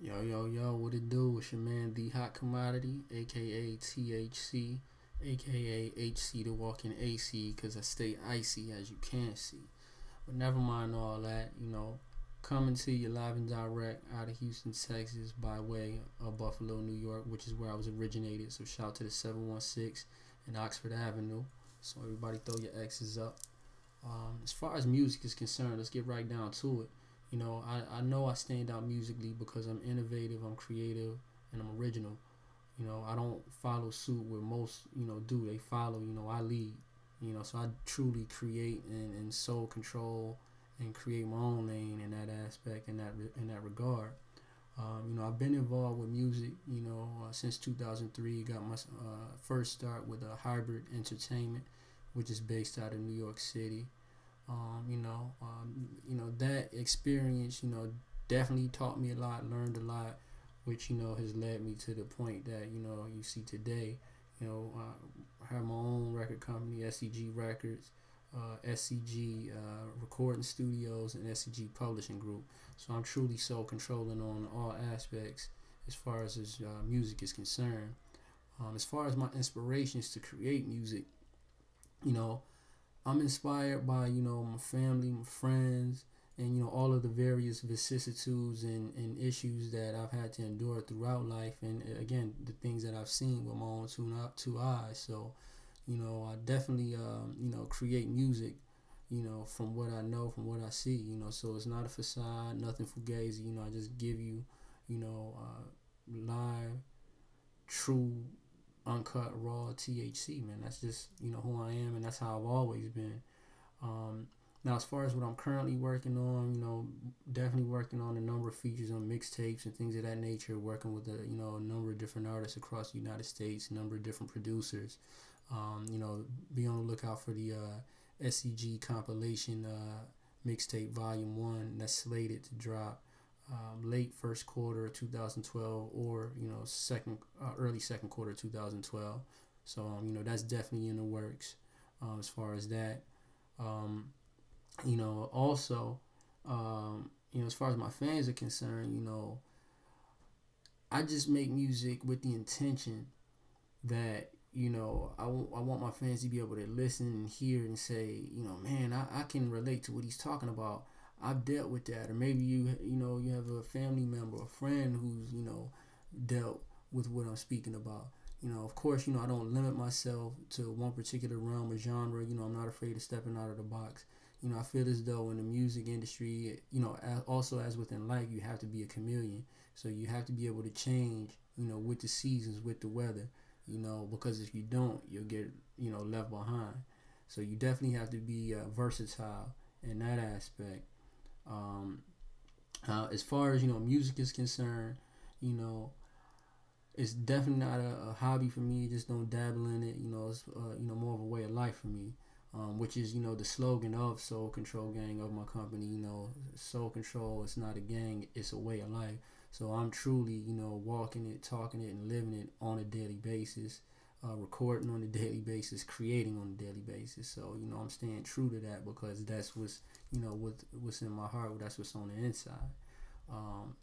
Yo, yo, yo, what it do? It's your man, The Hot Commodity, aka T.H.C, aka H.C the Walking AC, because I stay icy as you can see. But never mind all that, coming to you live and direct out of Houston, Texas, by way of Buffalo, New York, which is where I was originated. So shout out to the 716 and Oxford Avenue. So everybody throw your X's up. As far as music is concerned, let's get right down to it. I know I stand out musically because I'm innovative, I'm creative, and I'm original. I don't follow suit where most, do. They follow, I lead. So I truly create and soul control and create my own lane in that aspect, in that regard. I've been involved with music, since 2003. Got my first start with a hybrid entertainment, which is based out of New York City. That experience, definitely taught me a lot, learned a lot, which has led me to the point that you see today. I have my own record company, SCG Records, SCG Recording Studios, and SCG Publishing Group. So I'm truly so controlling on all aspects as far as music is concerned. As far as my inspirations to create music, you know, I'm inspired by my family, my friends, and all of the various vicissitudes and issues that I've had to endure throughout life, and again the things that I've seen with my own two eyes. So I definitely create music, from what I know, from what I see. So it's not a facade, nothing fugazi. I just give you live, true, uncut, raw THC, man. That's just who I am, and that's how I've always been. Um, Now, as far as what I'm currently working on, definitely working on a number of features on mixtapes and things of that nature. Working with a number of different artists across the United States, a number of different producers. Be on the lookout for the SCG compilation mixtape Volume One that's slated to drop late first quarter of 2012, or early second quarter of 2012. So that's definitely in the works as far as that. Um, Also, as far as my fans are concerned, I just make music with the intention that I want my fans to be able to listen and hear and say, man, I can relate to what he's talking about. I've dealt with that. Or maybe you have a family member, a friend who's dealt with what I'm speaking about. Of course, I don't limit myself to one particular realm or genre. I'm not afraid of stepping out of the box. I feel as though in the music industry, also as within life, you have to be a chameleon. So you have to be able to change, with the seasons, with the weather, because if you don't, you'll get, left behind. So you definitely have to be versatile in that aspect. Um, as far as, music is concerned, you know, it's definitely not a hobby for me. Just don't dabble in it. It's more of a way of life for me. Which is the slogan of Soul Control Gang of my company. Soul Control, it's not a gang, it's a way of life. So I'm truly walking it, talking it, and living it on a daily basis, recording on a daily basis, creating on a daily basis. So I'm staying true to that because that's what's in my heart. That's what's on the inside. Um,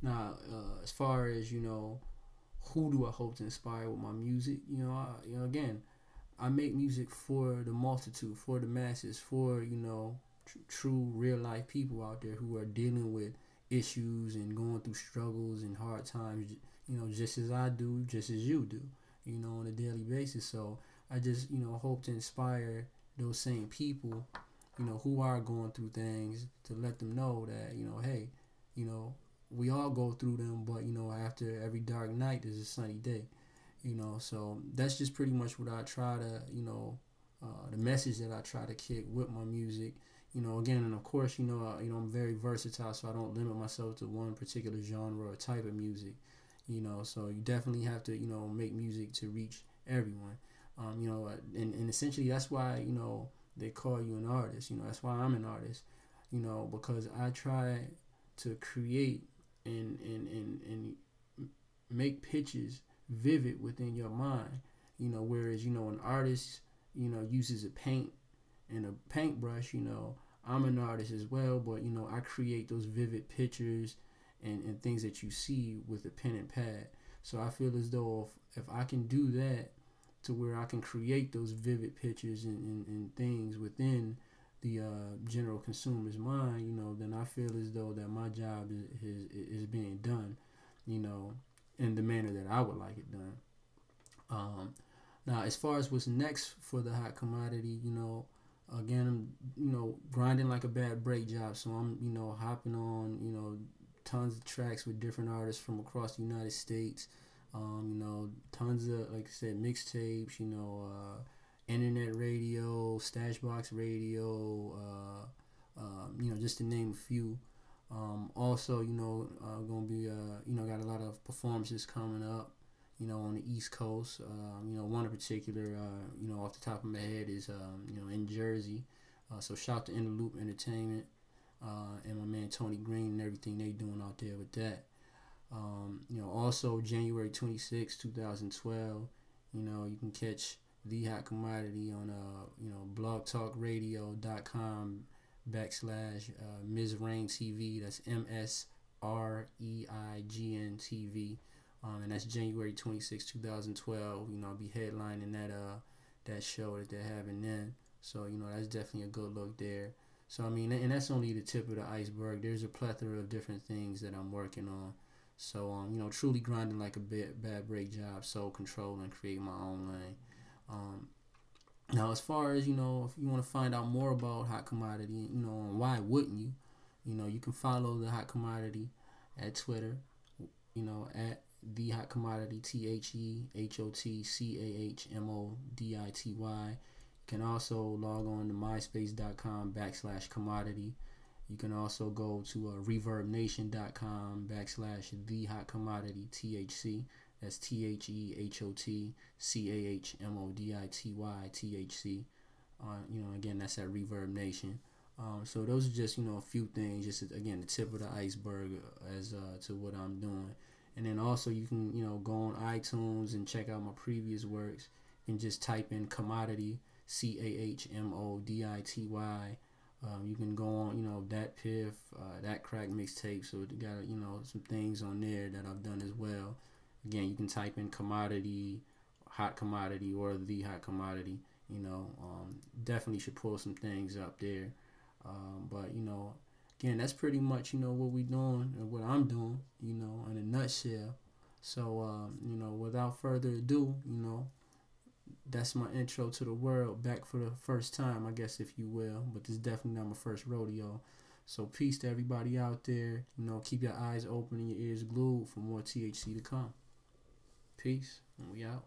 Now, as far as who do I hope to inspire with my music? Again, I make music for the multitude, for the masses, for true real life people out there who are dealing with issues and going through struggles and hard times. Just as I do, just as you do. On a daily basis. So I just hope to inspire those same people, who are going through things, to let them know that hey, you know, we all go through them, but after every dark night there's a sunny day. So that's just pretty much what I try to the message that I try to kick with my music. Again, and of course, I'm very versatile, so I don't limit myself to one particular genre or type of music. So you definitely have to make music to reach everyone. And essentially that's why they call you an artist. That's why I'm an artist. Because I try to create and make pictures vivid within your mind. Whereas an artist uses a paint and a paintbrush. I'm an artist as well, but I create those vivid pictures and things that you see with a pen and pad. So I feel as though if I can do that to where I can create those vivid pictures and things within the general consumer's mind, then I feel as though that my job is being done, in the manner that I would like it done. Now, as far as what's next for the hot commodity, again, I'm, grinding like a bad break job. So I'm, hopping on, tons of tracks with different artists from across the United States. Tons of, like I said, mixtapes, internet radio, Stashbox radio, just to name a few. Also, gonna be, got a lot of performances coming up, on the East Coast. One in particular, off the top of my head is, in Jersey. So shout to Interloop Entertainment and my man Tony Green and everything they doing out there with that. Also January 26, 2012, you can catch The Hot Commodity on, blogtalkradio.com / Ms. Rain TV. That's MSREIGN TV. And that's January 26, 2012. I'll be headlining that show that they're having then. So, that's definitely a good look there. So, I mean, and that's only the tip of the iceberg. There's a plethora of different things that I'm working on. So, truly grinding like a bad break job, soul control, and create my own lane. Now, as far as, if you want to find out more about Hot Commodity, and why wouldn't you? You can follow the Hot Commodity at Twitter, at The Hot Commodity, THEHOTCAHMODITY. You can also log on to myspace.com / commodity. You can also go to reverbnation.com / The Hot Commodity THC. That's THEHOTCAHMODITY THC. Again, that's at Reverb Nation. So those are just, a few things, just again, the tip of the iceberg as to what I'm doing. And then also you can, go on iTunes and check out my previous works and just type in Commodity, CAHMODITY. You can go on, that Piff, that Crack mixtape. So it got, some things on there that I've done as well. Again, you can type in Commodity, Hot Commodity, or The Hot Commodity. Definitely should pull some things up there. But again, that's pretty much what we doing and what I'm doing. In a nutshell. So without further ado, that's my intro to the world, back for the first time, I guess, if you will. But this is definitely not my first rodeo. So peace to everybody out there. Keep your eyes open and your ears glued for more THC to come. Peace, and we out.